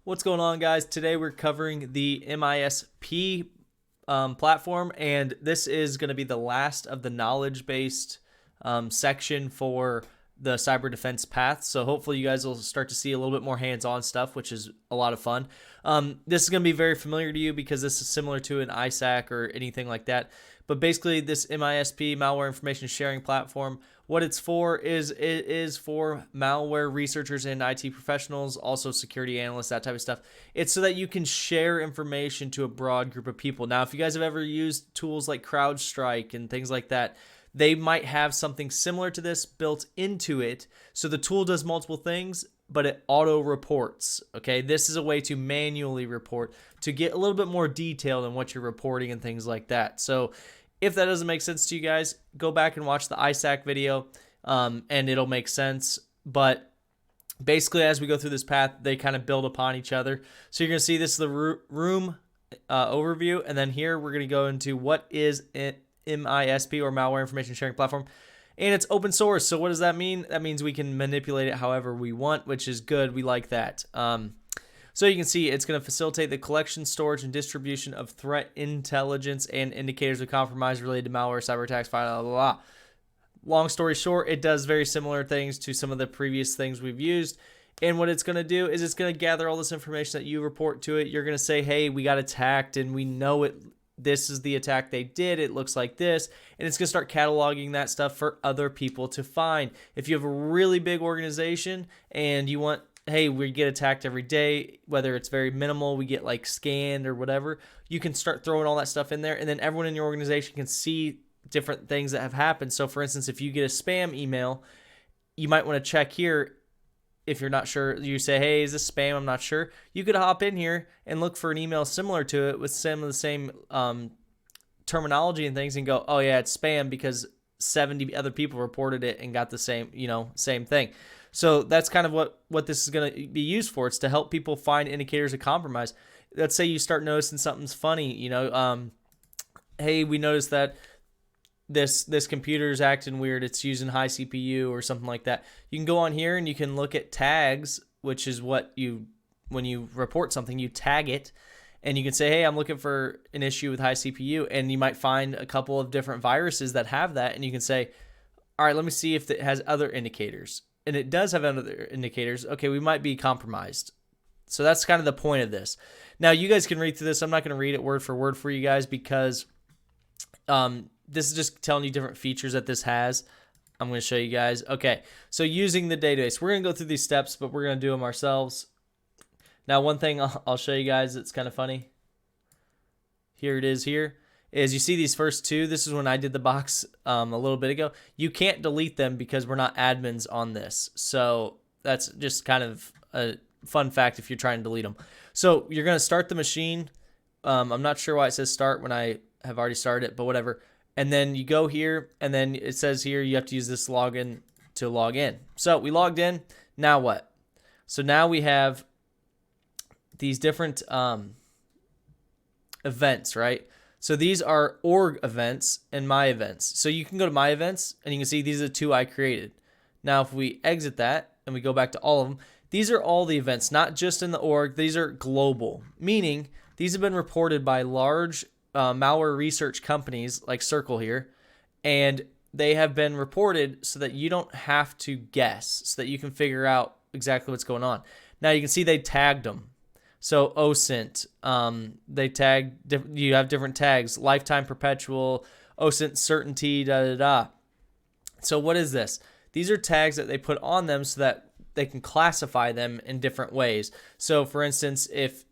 What's going on, guys? Today we're covering the MISP platform, and this is going to be the last of the knowledge-based section for the cyber defense path. So hopefully you guys will start to see a little bit more hands-on stuff, which is a lot of fun. This is going to be very familiar to you because this is similar to an ISAC or anything like that. But basically, this MISP, malware information sharing platform, what it's for is it is for malware researchers and IT professionals, also security analysts, that type of stuff. It's so that you can share information to a broad group of people. Now, if you guys have ever used tools like CrowdStrike and things like that, they might have something similar to this built into it. So the tool does multiple things, but it auto reports. Okay, this is a way to manually report to get a little bit more detail in what you're reporting and things like that. So if that doesn't make sense to you guys, go back and watch the ISAC video and it'll make sense. But basically, as we go through this path, they kind of build upon each other. So you're going to see this is the room overview. And then here we're going to go into what is MISP, or malware information sharing platform. And it's open source. So what does that mean? That means we can manipulate it however we want, which is good. We like that. So you can see it's going to facilitate the collection, storage, and distribution of threat intelligence and indicators of compromise related to malware, cyber attacks, blah, blah, blah. Long story short, it does very similar things to some of the previous things we've used. And what it's going to do is it's going to gather all this information that you report to it. You're going to say, hey, we got attacked and we know it. This is the attack they did. It looks like this. And it's going to start cataloging that stuff for other people to find. If you have a really big organization and you want, hey, we get attacked every day, whether it's very minimal, we get like scanned or whatever, you can start throwing all that stuff in there, and then everyone in your organization can see different things that have happened. So for instance, if you get a spam email, you might want to check here. If you're not sure, you say, hey, is this spam? I'm not sure. You could hop in here and look for an email similar to it with some of the same terminology and things and go, oh yeah, it's spam because 70 other people reported it and got the same thing. So that's kind of what this is going to be used for. It's to help people find indicators of compromise. Let's say you start noticing something's funny, hey, we noticed that this computer is acting weird. It's using high CPU or something like that. You can go on here and you can look at tags, which is when you report something, you tag it. And you can say, hey, I'm looking for an issue with high CPU. And you might find a couple of different viruses that have that. And you can say, all right, let me see if it has other indicators. And it does have other indicators. Okay, we might be compromised. So that's kind of the point of this. Now, you guys can read through this. I'm not going to read it word for word for you guys because this is just telling you different features that this has. I'm going to show you guys. Okay, so using the database. We're going to go through these steps, but we're going to do them ourselves. Now, one thing I'll show you guys that's kind of funny. Here it is here. Is you see these first two. This is when I did the box a little bit ago. You can't delete them because we're not admins on this. So that's just kind of a fun fact if you're trying to delete them. So you're going to start the machine. I'm not sure why it says start when I have already started it, but whatever. And then you go here, and then it says here you have to use this login to log in. So we logged in. Now what? So now we have these different events, right? So these are org events and my events. So you can go to my events and you can see these are the two I created. Now, if we exit that and we go back to all of them, these are all the events, not just in the org. These are global, meaning these have been reported by large malware research companies like Circle here, and they have been reported so that you don't have to guess, so that you can figure out exactly what's going on. Now, you can see they tagged them. So OSINT, they tag, you have different tags, lifetime perpetual, OSINT certainty, So what is this? These are tags that they put on them so that they can classify them in different ways. So for instance, if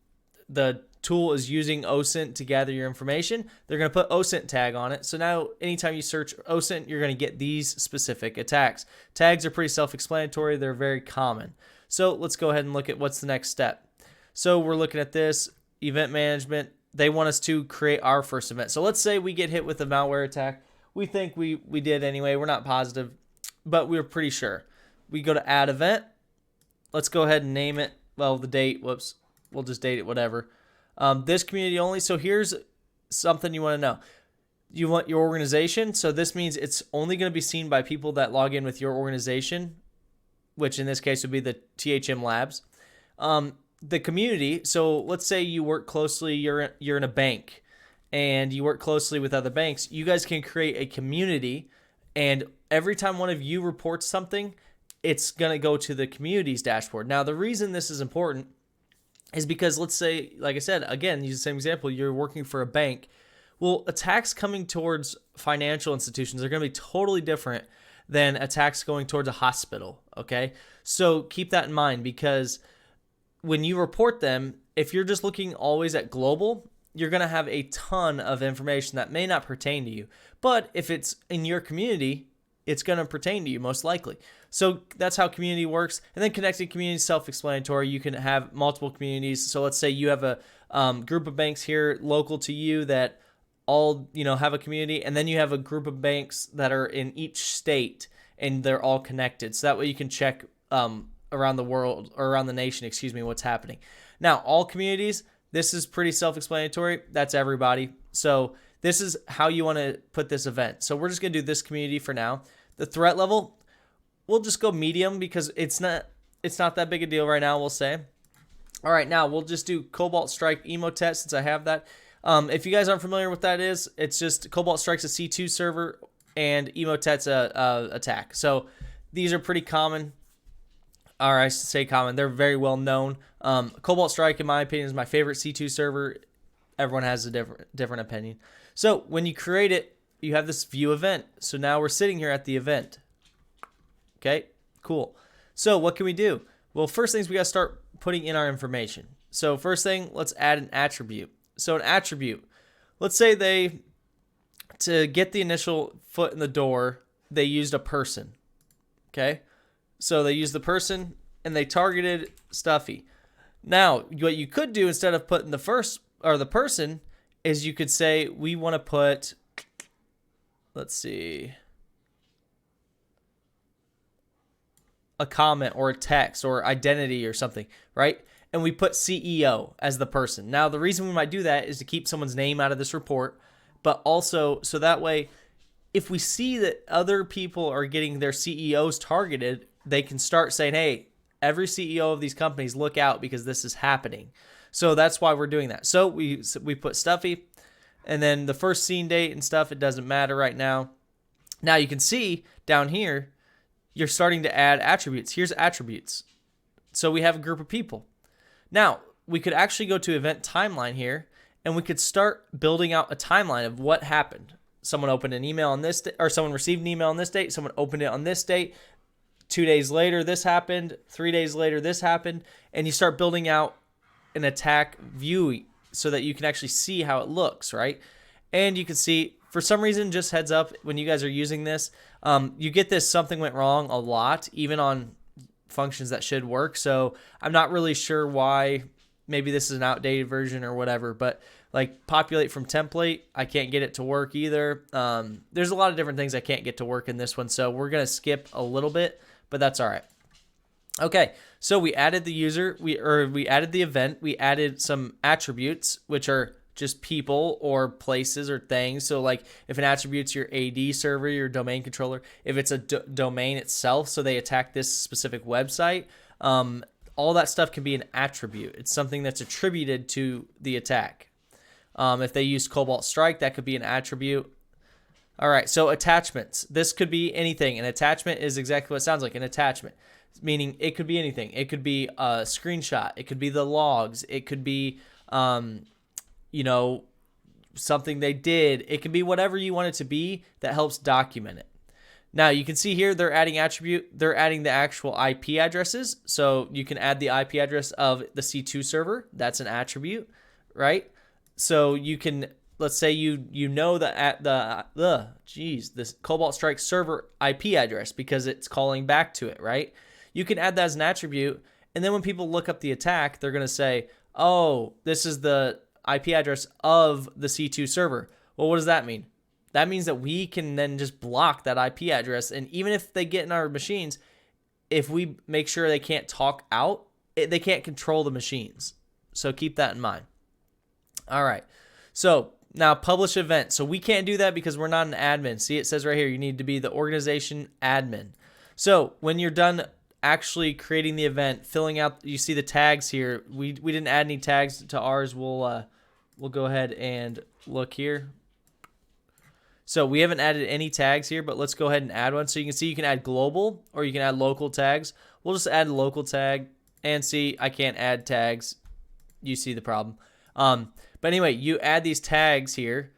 the tool is using OSINT to gather your information, they're going to put OSINT tag on it. So now anytime you search OSINT, you're going to get these specific attacks. Tags are pretty self-explanatory. They're very common. So let's go ahead and look at what's the next step. So we're looking at this event management. They want us to create our first event. So let's say we get hit with a malware attack. We think we did anyway. We're not positive, but we're pretty sure. We go to add event. Let's go ahead and name it. Well, the date, whoops. We'll just date it, whatever. This community only. So here's something you want to know. You want your organization. So this means it's only going to be seen by people that log in with your organization, which in this case would be the THM Labs. the community, so let's say you work closely, you're in a bank and you work closely with other banks, you guys can create a community, and every time one of you reports something, it's going to go to the community's dashboard. Now, the reason this is important is because, let's say, like I said, again, use the same example, you're working for a bank. Well, attacks coming towards financial institutions are going to be totally different than attacks going towards a hospital, okay? So keep that in mind, because when you report them, if you're just looking always at global, you're going to have a ton of information that may not pertain to you. But if it's in your community, it's going to pertain to you most likely. So that's how community works. And then connected community is self-explanatory. You can have multiple communities. So let's say you have a group of banks here local to you that all, have a community, and then you have a group of banks that are in each state and they're all connected. So that way you can check around the world, or around the nation, what's happening. Now, all communities, this is pretty self-explanatory. That's everybody. So this is how you want to put this event. So we're just going to do this community for now. The threat level, we'll just go medium because it's not that big a deal right now, we'll say. All right, now we'll just do Cobalt Strike Emotet since I have that. If you guys aren't familiar with what that is, it's just Cobalt Strike's a C2 server and Emotet's a attack. So these are pretty common. Or I should say common. They're very well known. Cobalt Strike, in my opinion, is my favorite C2 server. Everyone has a different opinion. So when you create it, you have this view event. So now we're sitting here at the event. Okay, cool. So what can we do? Well, first things we got to start putting in our information. So first thing, let's add an attribute. So an attribute, let's say to get the initial foot in the door, they used a person. Okay, so they used the person and they targeted Stuffy. Now, what you could do instead of putting the first or the person is you could say we want to put, let's see, a comment or a text or identity or something, right? And we put CEO as the person. Now, the reason we might do that is to keep someone's name out of this report, but also so that way, if we see that other people are getting their CEOs targeted, they can start saying, hey, every CEO of these companies, look out because this is happening. So that's why we're doing that. So we put Stuffy, and then the first scene date and stuff, it doesn't matter right now. Now you can see down here, you're starting to add attributes. Here's attributes. So we have a group of people. Now, we could actually go to event timeline here, and we could start building out a timeline of what happened. Someone opened an email on this day, or someone received an email on this date. Someone opened it on this date. 2 days later, this happened. 3 days later, this happened. And you start building out an attack view so that you can actually see how it looks, right? And you can see, for some reason, just heads up, when you guys are using this, you get this something went wrong a lot, even on functions that should work. So I'm not really sure why. Maybe this is an outdated version or whatever, but like populate from template, I can't get it to work either. There's a lot of different things I can't get to work in this one, so we're going to skip a little bit, but that's all right. Okay, so we added the user, we added the event, we added some attributes, which are just people or places or things. So like if an attribute's your AD server, your domain controller, if it's a domain itself, so they attack this specific website, all that stuff can be an attribute. It's something that's attributed to the attack. If they use Cobalt Strike, that could be an attribute. All right, so attachments. This could be anything. An attachment is exactly what it sounds like, an attachment, meaning it could be anything. It could be a screenshot. It could be the logs. It could be, something they did. It can be whatever you want it to be that helps document it. Now, you can see here they're adding attribute. They're adding the actual IP addresses. So you can add the IP address of the C2 server. That's an attribute, right? So you can, let's say you know that at this Cobalt Strike server IP address because it's calling back to it, right? You can add that as an attribute, and then when people look up the attack, they're going to say, oh, this is the IP address of the C2 server. Well, what does that mean? That means that we can then just block that IP address, and even if they get in our machines, if we make sure they can't talk out, they can't control the machines. So keep that in mind. All right. So now publish event. So we can't do that because we're not an admin. See, it says right here, you need to be the organization admin. So when you're done actually creating the event, filling out, you see the tags here. We didn't add any tags to ours. We'll go ahead and look here. So we haven't added any tags here, but let's go ahead and add one. So you can see you can add global or you can add local tags. We'll just add a local tag and see I can't add tags. You see the problem. But anyway, you add these tags here.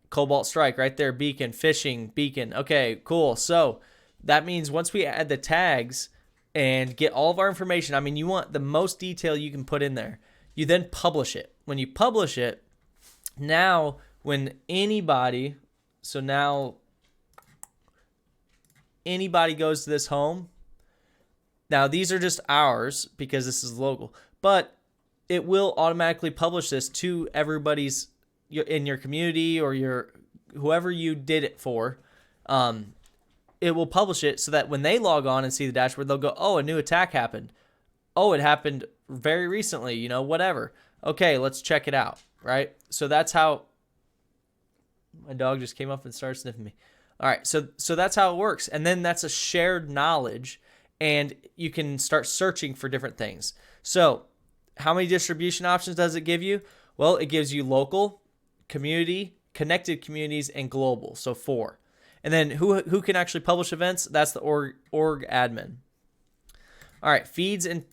Cobalt Strike right there, beacon, fishing, beacon. Okay, cool. So that means once we add the tags and get all of our information, I mean, you want the most detail you can put in there. You then publish it. When you publish it, now when anybody, so now anybody goes to this home, now these are just ours because this is local, but it will automatically publish this to everybody's in your community or your whoever you did it for. It will publish it so that when they log on and see the dashboard, they'll go, oh, a new attack happened. Oh, it happened very recently, you know, whatever. Okay, let's check it out, right? So that's how my dog just came up and started sniffing me. All right, so that's how it works. And then that's a shared knowledge, and you can start searching for different things. So how many distribution options does it give you? Well, it gives you local, community, connected communities, and global, so 4. And then who can actually publish events? That's the org admin. All right, feeds and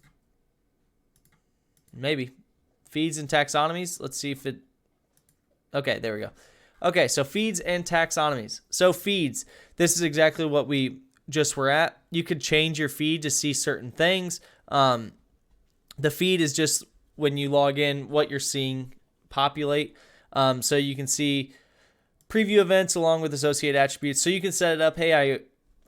taxonomies. Let's see if it, okay, there we go. Okay, so feeds and taxonomies. So feeds, this is exactly what we just were at. You could change your feed to see certain things. The feed is just when you log in, what you're seeing populate. So you can see preview events along with associated attributes. So you can set it up, hey,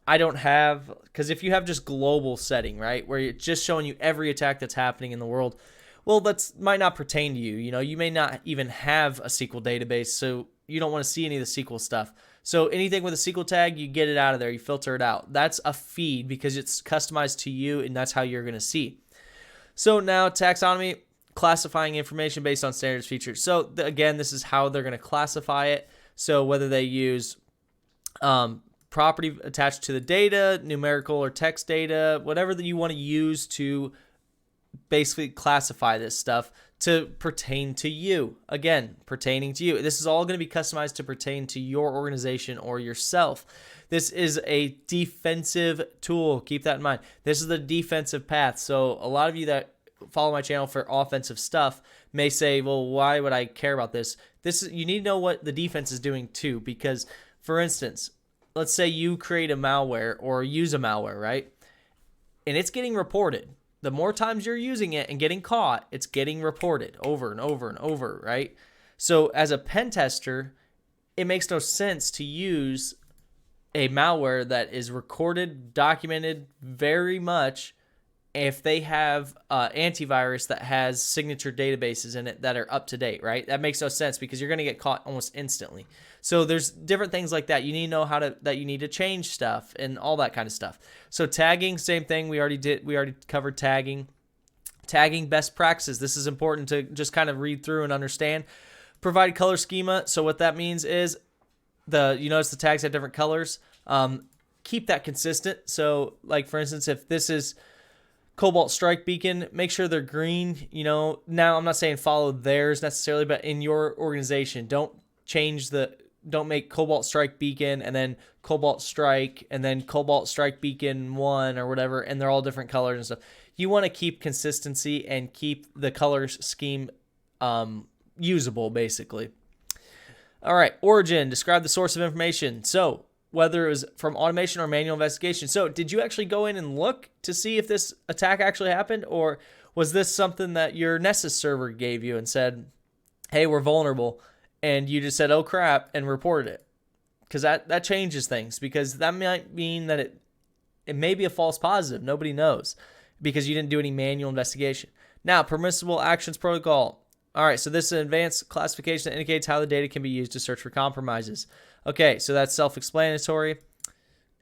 I don't have, because if you have just global setting, right, where it's just showing you every attack that's happening in the world, well, that might not pertain to you. You know, you may not even have a SQL database, so you don't want to see any of the SQL stuff. So anything with a SQL tag, you get it out of there, you filter it out. That's a feed because it's customized to you, and that's how you're going to see. So now taxonomy, classifying information based on standards features. So again, this is how they're going to classify it. So whether they use property attached to the data, numerical or text data, whatever that you want to use to basically classify this stuff to pertain to you. Again, pertaining to you. This is all going to be customized to pertain to your organization or yourself. This is a defensive tool. Keep that in mind. This is the defensive path. So a lot of you that follow my channel for offensive stuff may say, well, why would I care about this? You need to know what the defense is doing too, because for instance, let's say you create a malware or use a malware, right? And it's getting reported. The more times you're using it and getting caught, it's getting reported over and over and over, right? So as a pen tester, it makes no sense to use a malware that is recorded, documented very much if they have antivirus that has signature databases in it that are up to date, right? That makes no sense because you're going to get caught almost instantly. So there's different things like that. You need to know that you need to change stuff and all that kind of stuff. So tagging, same thing. We already covered tagging. Tagging best practices. This is important to just kind of read through and understand. Provide color schema. So what that means is you notice the tags have different colors. Keep that consistent. So like for instance, if this is Cobalt Strike Beacon, make sure they're green. You know, now I'm not saying follow theirs necessarily, but in your organization, don't make Cobalt Strike Beacon and then Cobalt Strike and then Cobalt Strike Beacon 1 or whatever, and they're all different colors and stuff. You want to keep consistency and keep the color scheme usable, basically. All right, origin, describe the source of information. So whether it was from automation or manual investigation. So did you actually go in and look to see if this attack actually happened, or was this something that your Nessus server gave you and said, hey, we're vulnerable, and you just said, oh crap, and reported it? Because that changes things, because that might mean that it may be a false positive. Nobody knows because you didn't do any manual investigation. Now, permissible actions protocol. All right, so this is an advanced classification that indicates how the data can be used to search for compromises. Okay, so that's self-explanatory.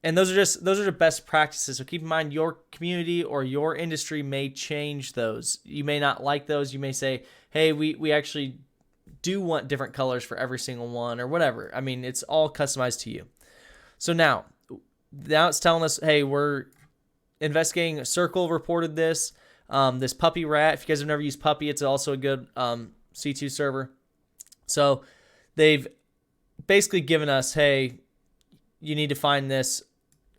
And those are the best practices. So keep in mind your community or your industry may change those. You may not like those. You may say, hey, we actually do want different colors for every single one or whatever. I mean, it's all customized to you. So now it's telling us, hey, we're Investigating Circle reported this. This Puppy Rat, if you guys have never used Puppy, it's also a good C2 server. So they've basically given us, hey, you need to find this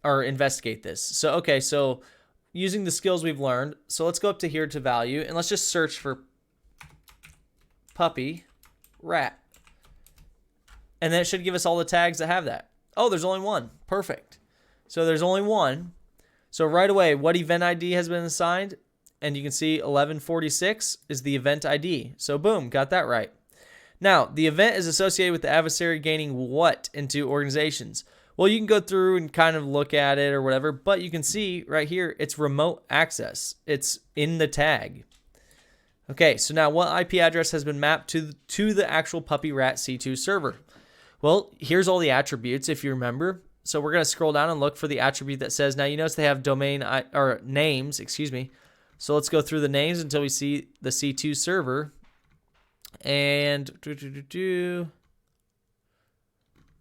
or investigate this. So, okay, so using the skills we've learned, so let's go up to here to value, and let's just search for Puppy Rat. And then it should give us all the tags that have that. Oh, there's only one. Perfect. So there's only one. So right away, what event ID has been assigned? And you can see 1146 is the event ID. So boom, got that right. Now, the event is associated with the adversary gaining what into organizations? Well, you can go through and kind of look at it or whatever, but you can see right here, it's remote access. It's in the tag. Okay, so now what IP address has been mapped to the actual Puppy Rat C2 server? Well, here's all the attributes if you remember. So we're going to scroll down and look for the attribute that says, now you notice they have domain or names, excuse me. So let's go through the names until we see the C2 server. And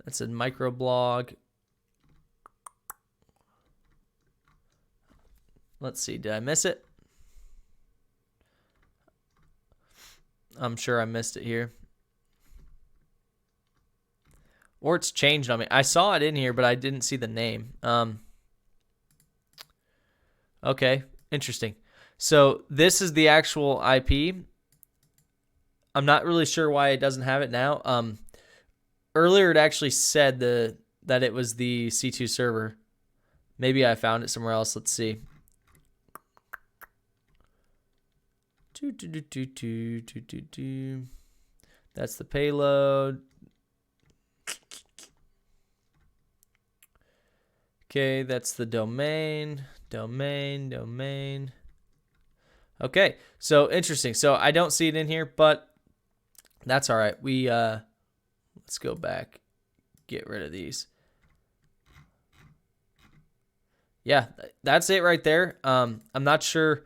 that's a microblog. Let's see, did I miss it? I'm sure I missed it here. Or it's changed on me. I saw it in here, but I didn't see the name. Okay, interesting. So this is the actual IP. I'm not really sure why it doesn't have it now. Earlier it actually said that it was the C2 server. Maybe I found it somewhere else. Let's see. That's the payload. Okay, that's the domain. Okay, so interesting. So I don't see it in here, but that's all right. We let's go back, get rid of these. Yeah, that's it right there. I'm not sure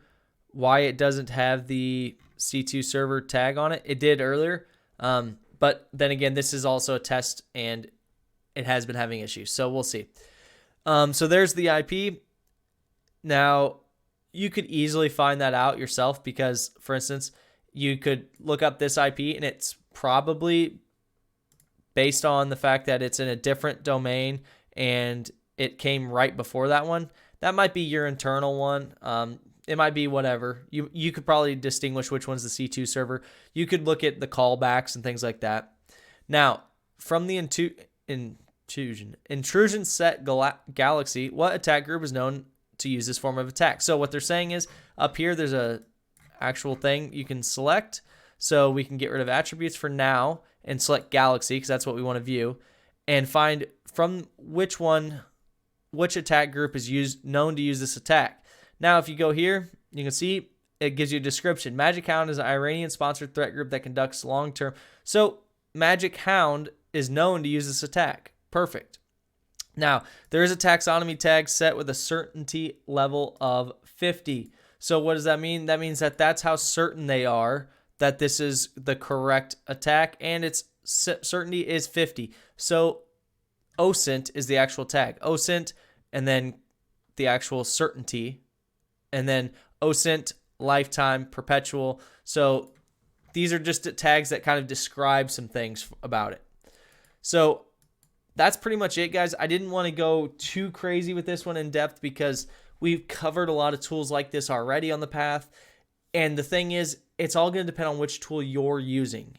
why it doesn't have the C2 server tag on it. It did earlier, but then again, this is also a test, and it has been having issues. So we'll see. So there's the IP. Now, you could easily find that out yourself because, for instance, you could look up this IP, and it's probably based on the fact that it's in a different domain and it came right before that one. That might be your internal one. It might be whatever. You could probably distinguish which one's the C2 server. You could look at the callbacks and things like that. Now, from the intrusion set galaxy, what attack group is known to use this form of attack? So what they're saying is up here there's a actual thing you can select. So we can get rid of attributes for now and select galaxy because that's what we want to view, and find from which attack group is known to use this attack. Now if you go here, you can see it gives you a description. Magic Hound is an Iranian sponsored threat group that conducts long-term. So Magic Hound is known to use this attack. Perfect. Now, there is a taxonomy tag set with a certainty level of 50. So what does that mean? That means that that's how certain they are that this is the correct attack, and its certainty is 50. So OSINT is the actual tag. OSINT, and then the actual certainty, and then OSINT, lifetime, perpetual. So these are just tags that kind of describe some things about it. So that's pretty much it, guys. I didn't want to go too crazy with this one in depth because we've covered a lot of tools like this already on the path. And the thing is, it's all going to depend on which tool you're using.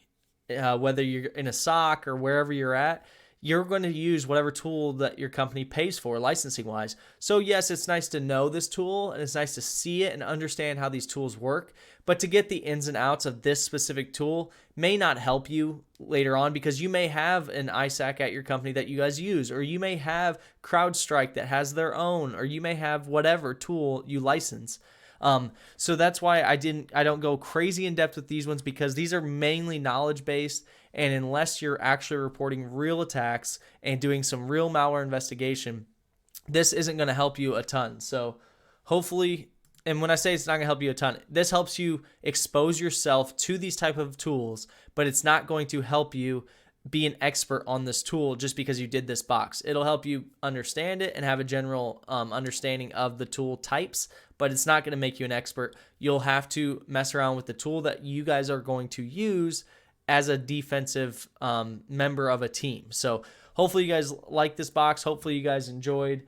Whether you're in a SOC or wherever you're at, you're going to use whatever tool that your company pays for licensing-wise. So yes, it's nice to know this tool, and it's nice to see it and understand how these tools work. But to get the ins and outs of this specific tool may not help you later on because you may have an ISAC at your company that you guys use, or you may have CrowdStrike that has their own, or you may have whatever tool you license. So that's why I don't go crazy in depth with these ones, because these are mainly knowledge based, and unless you're actually reporting real attacks and doing some real malware investigation, this isn't going to help you a ton. So hopefully, and when I say it's not going to help you a ton, this helps you expose yourself to these type of tools, but it's not going to help you be an expert on this tool just because you did this box. It'll help you understand it and have a general understanding of the tool types, but it's not going to make you an expert. You'll have to mess around with the tool that you guys are going to use as a defensive member of a team. So hopefully you guys like this box. Hopefully you guys enjoyed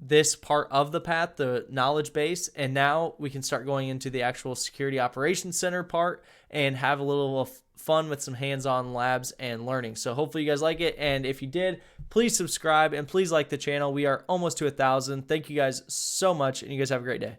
this part of the path, the knowledge base, and now we can start going into the actual security operations center part and have a little fun with some hands-on labs and learning. So hopefully you guys like it, and if you did, please subscribe and please like the channel. We are almost to 1,000. Thank you guys so much, and you guys have a great day.